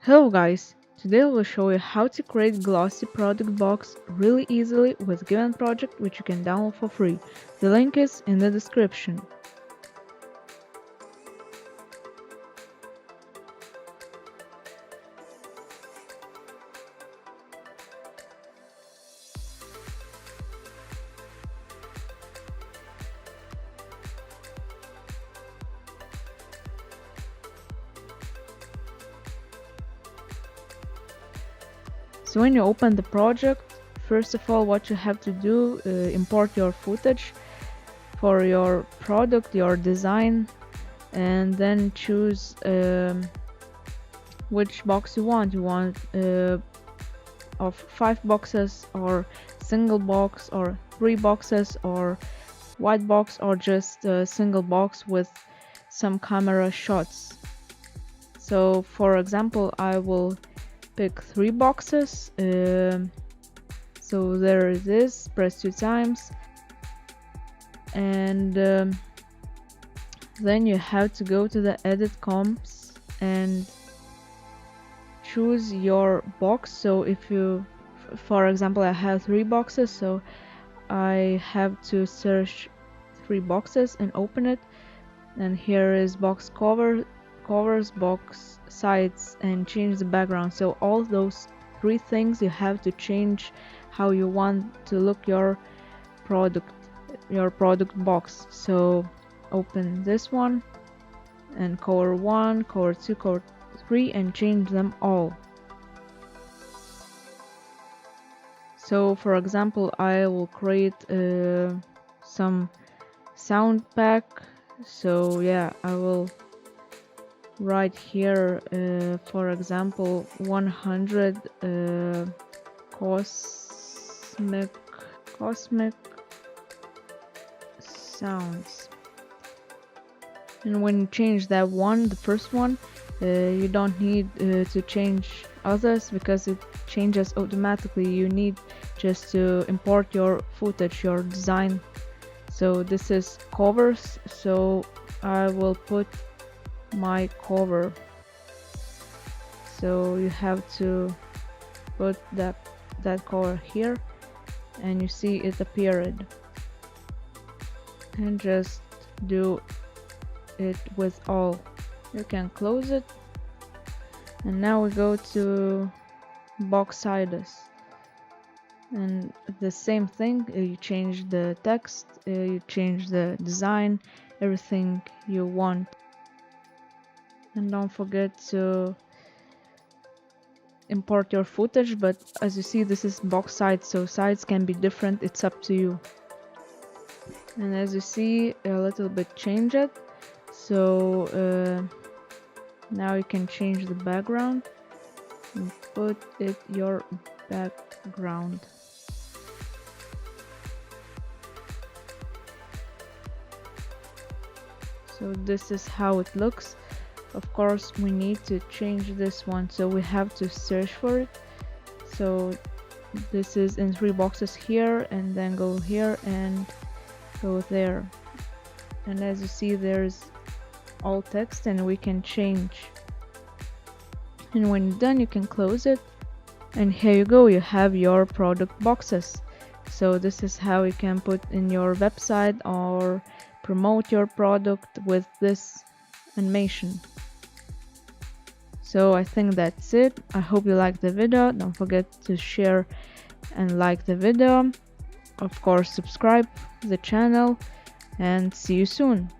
Hello guys, today I will show you how to create Glossy Product Box really easily with given project which you can download for free. The link is in the description. So when you open the project, first of all what you have to do, import your footage for your product, your design, and then choose which box you want. You want of 5 boxes or single box or 3 boxes or white box or just a single box with some camera shots. So for example I will pick 3 boxes. So there it is, press 2 times, and then you have to go to the edit comps and choose your box. So if you, for example, I have 3 boxes, so I have to search 3 boxes and open it, and here is box covers, box sides, and change the background. So all those 3 things you have to change how you want to look your product box. So open this one and cover 1, cover 2, cover 3, and change them all. So for example I will create some sound pack. So yeah, I will write here for example 100 cosmic sounds, and when you change that one, the first one, you don't need to change others because it changes automatically. You need just to import your footage, your design. So this is covers, so I will put my cover. So you have to put that cover here, and you see it appeared, and just do it with all. You can close it, and now we go to box sides, and the same thing, you change the text, you change the design, everything you want. And don't forget to import your footage, but as you see this is box sides, so sides can be different, it's up to you. And as you see, a little bit change it. So now you can change the background and put it your background. So this is how it looks. Of course we need to change this one, so we have to search for it. So this is in 3 boxes here, and then go here and go there, and as you see there's all text, and we can change. And when you're done you can close it, and here you go, you have your product boxes. So this is how you can put in your website or promote your product with this animation. So I think that's it. I hope you liked the video. Don't forget to share and like the video. Of course, subscribe to the channel, and see you soon.